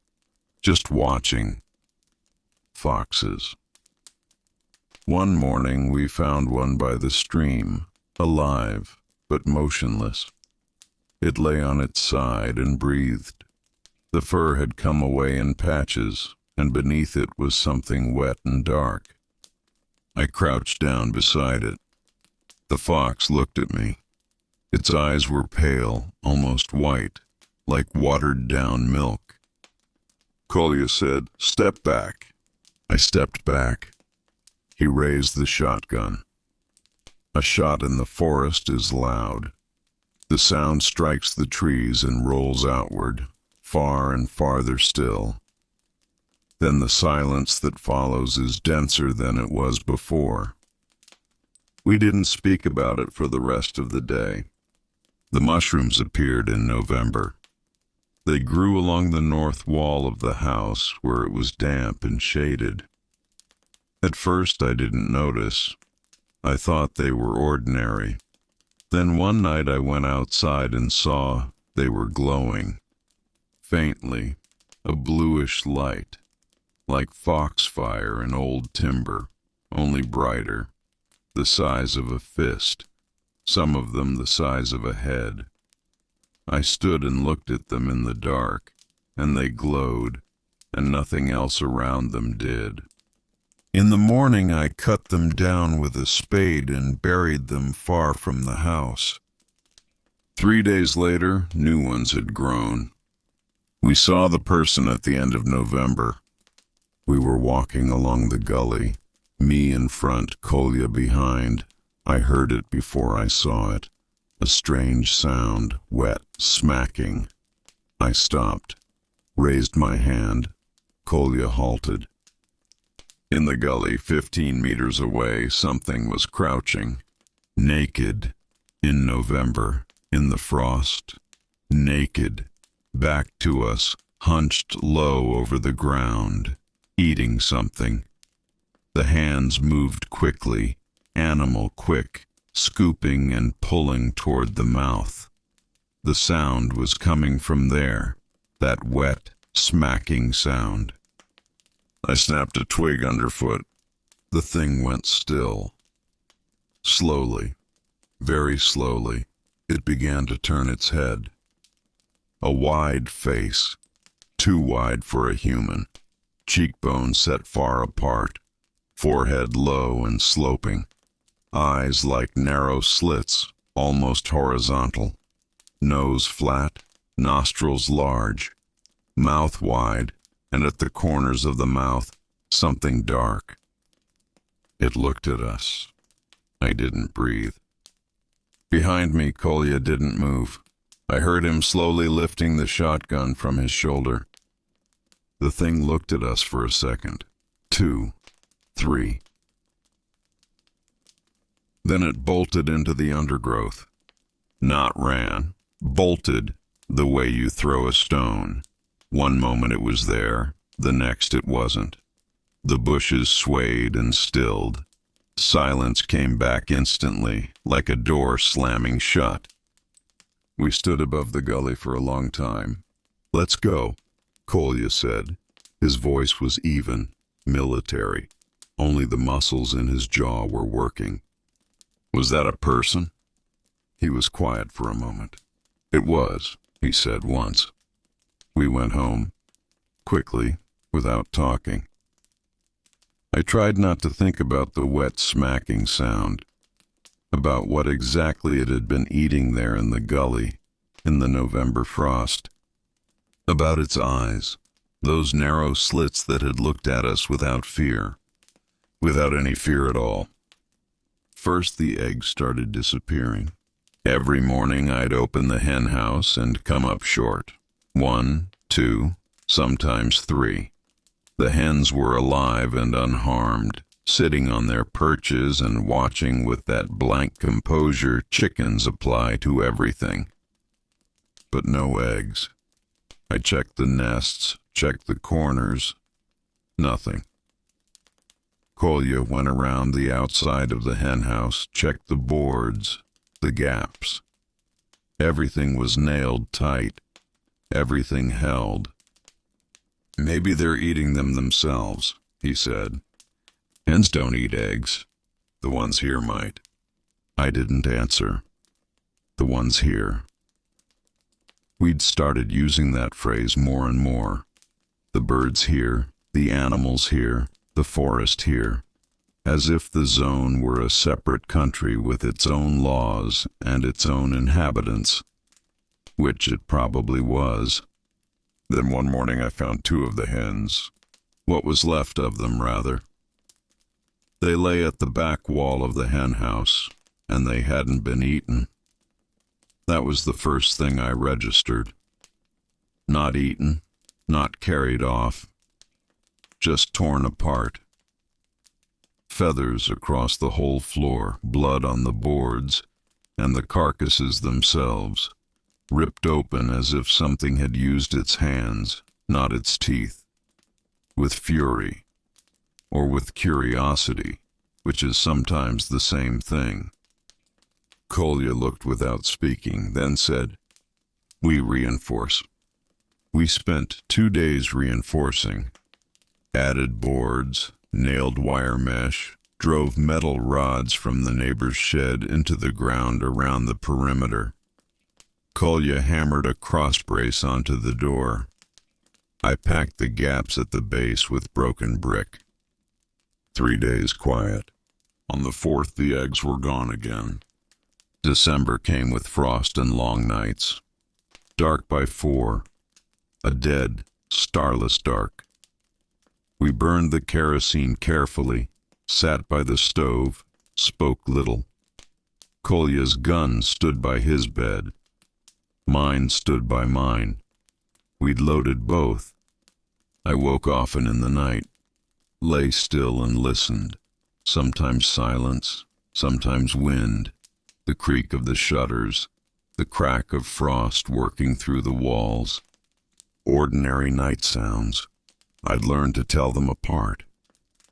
just watching. Foxes. One morning we found one by the stream, alive but motionless. It lay on its side and breathed. The fur had come away in patches, and beneath it was something wet and dark. I crouched down beside it. The fox looked at me. Its eyes were pale, almost white, like watered-down milk. Kolya said, "Step back." I stepped back. He raised the shotgun. A shot in the forest is loud. The sound strikes the trees and rolls outward, far and farther still. Then the silence that follows is denser than it was before. We didn't speak about it for the rest of the day. The mushrooms appeared in November. They grew along the north wall of the house where it was damp and shaded. At first I didn't notice. I thought they were ordinary. Then one night I went outside and saw they were glowing. Faintly, a bluish light, like foxfire in old timber, only brighter, the size of a fist, some of them the size of a head. I stood and looked at them in the dark, and they glowed, and nothing else around them did. In the morning I cut them down with a spade and buried them far from the house. 3 days later, new ones had grown. We saw the person at the end of November. We were walking along the gully, me in front, Kolya behind. I heard it before I saw it. A strange sound, wet, smacking. I stopped, raised my hand. Kolya halted. In the gully, 15 meters away, something was crouching. Naked. In November. In the frost. Naked. Back to us, hunched low over the ground. Eating something. The hands moved quickly, animal quick, scooping and pulling toward the mouth. The sound was coming from there, that wet, smacking sound. I snapped a twig underfoot. The thing went still. Slowly, very slowly, it began to turn its head. A wide face, too wide for a human. Cheekbones set far apart, forehead low and sloping, eyes like narrow slits, almost horizontal, nose flat, nostrils large, mouth wide, and at the corners of the mouth, something dark. It looked at us. I didn't breathe. Behind me, Kolya didn't move. I heard him slowly lifting the shotgun from his shoulder. The thing looked at us for a second. 2, 3. Then it bolted into the undergrowth. Not ran, bolted the way you throw a stone. One moment it was there, the next it wasn't. The bushes swayed and stilled. Silence came back instantly, like a door slamming shut. We stood above the gully for a long time. "Let's go," Kolya said. His voice was even, military. Only the muscles in his jaw were working. "Was that a person?" He was quiet for a moment. "It was," he said once. We went home, quickly, without talking. I tried not to think about the wet smacking sound, about what exactly it had been eating there in the gully, in the November frost, about its eyes, those narrow slits that had looked at us without fear, without any fear at all. First the eggs started disappearing. Every morning I'd open the hen house and come up short. 1, 2, sometimes 3. The hens were alive and unharmed, sitting on their perches and watching with that blank composure chickens apply to everything. But no eggs. I checked the nests, checked the corners. Nothing. Kolya went around the outside of the hen house, checked the boards, the gaps. Everything was nailed tight. Everything held. "Maybe they're eating them themselves," he said. "Hens don't eat eggs. The ones here might." I didn't answer. The ones here. We'd started using that phrase more and more. The birds here, the animals here, the forest here. As if the zone were a separate country with its own laws and its own inhabitants. Which it probably was. Then one morning I found 2 of the hens. What was left of them, rather. They lay at the back wall of the hen house, and they hadn't been eaten. That was the first thing I registered. Not eaten, not carried off, just torn apart. Feathers across the whole floor, blood on the boards, and the carcasses themselves, ripped open as if something had used its hands, not its teeth, with fury, or with curiosity, which is sometimes the same thing. Kolya looked without speaking, then said, "We reinforce." We spent 2 days reinforcing, added boards, nailed wire mesh, drove metal rods from the neighbor's shed into the ground around the perimeter. Kolya hammered a cross brace onto the door. I packed the gaps at the base with broken brick. 3 days quiet. On the 4th the eggs were gone again. December came with frost and long nights. Dark by 4. A dead, starless dark. We burned the kerosene carefully, sat by the stove, spoke little. Kolya's gun stood by his bed. Mine stood by mine. We'd loaded both. I woke often in the night, lay still and listened. Sometimes silence, sometimes wind, the creak of the shutters, the crack of frost working through the walls. Ordinary night sounds. I'd learned to tell them apart,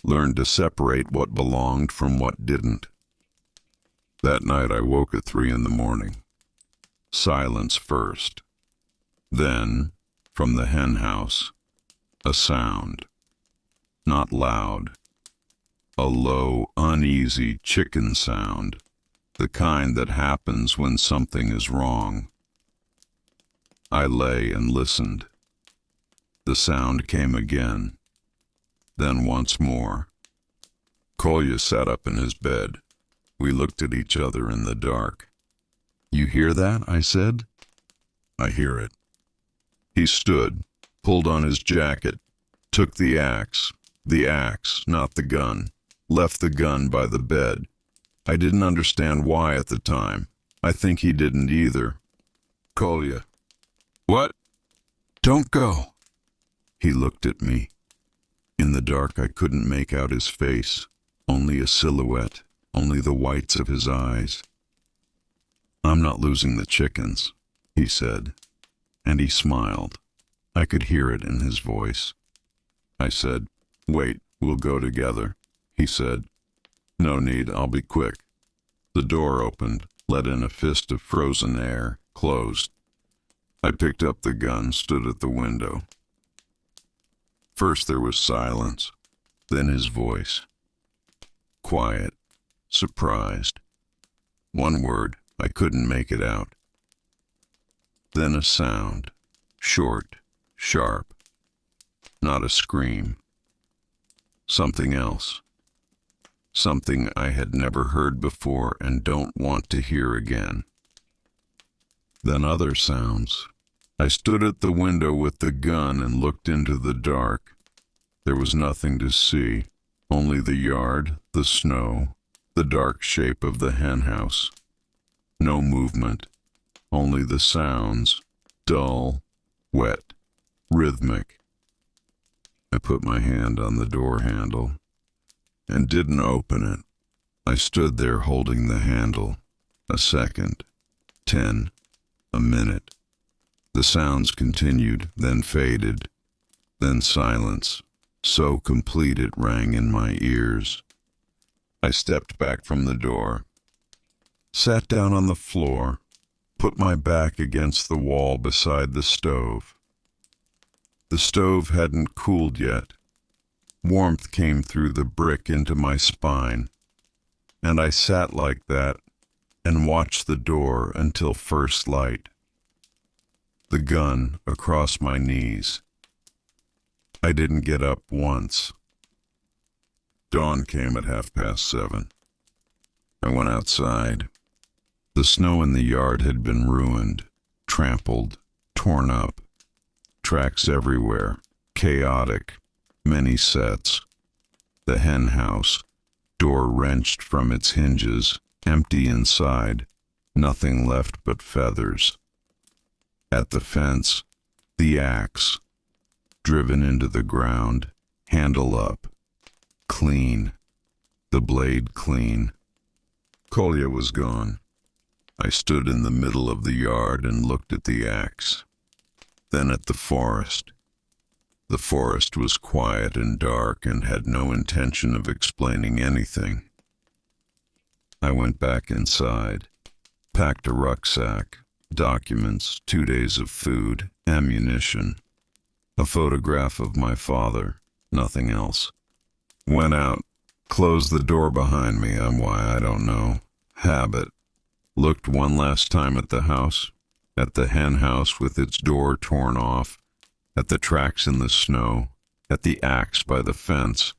learned to separate what belonged from what didn't. That night I woke at 3 a.m. Silence first. Then, from the hen house, a sound. Not loud. A low, uneasy chicken sound, the kind that happens when something is wrong. I lay and listened. The sound came again, then once more. Kolya sat up in his bed. We looked at each other in the dark. "You hear that?" I said. "I hear it." He stood, pulled on his jacket, took the axe, not the gun, left the gun by the bed. I didn't understand why at the time. I think he didn't either. Kolya. What? Don't go. He looked at me. In the dark, I couldn't make out his face, only a silhouette, only the whites of his eyes. I'm not losing the chickens, he said, and he smiled. I could hear it in his voice. I said, wait, we'll go together. He said, no need, I'll be quick. The door opened, let in a fist of frozen air, closed. I picked up the gun, stood at the window. First there was silence, then his voice. Quiet, surprised. One word, I couldn't make it out. Then a sound, short, sharp. Not a scream. Something else. Something I had never heard before and don't want to hear again. Then other sounds. I stood at the window with the gun and looked into the dark. There was nothing to see, only the yard, the snow, the dark shape of the henhouse. No movement, only the sounds, dull, wet, rhythmic. I put my hand on the door handle and didn't open it. I stood there holding the handle. A second, 10, a minute. The sounds continued, then faded, then silence, so complete it rang in my ears. I stepped back from the door, sat down on the floor, put my back against the wall beside the stove. The stove hadn't cooled yet. Warmth came through the brick into my spine, and I sat like that and watched the door until first light. The gun across my knees. I didn't get up once. Dawn came at 7:30. I went outside. The snow in the yard had been ruined, trampled, torn up. Tracks everywhere, chaotic, many sets. The hen house, door wrenched from its hinges, empty inside, nothing left but feathers. At the fence, the axe, driven into the ground, handle up, clean, the blade clean. Kolya was gone. I stood in the middle of the yard and looked at the axe. Then at the forest. The forest was quiet and dark and had no intention of explaining anything. I went back inside, packed a rucksack, documents, 2 days of food, ammunition, a photograph of my father, nothing else. Went out, closed the door behind me, why I don't know, habit. Looked one last time at the house, at the hen house with its door torn off, at the tracks in the snow, at the axe by the fence,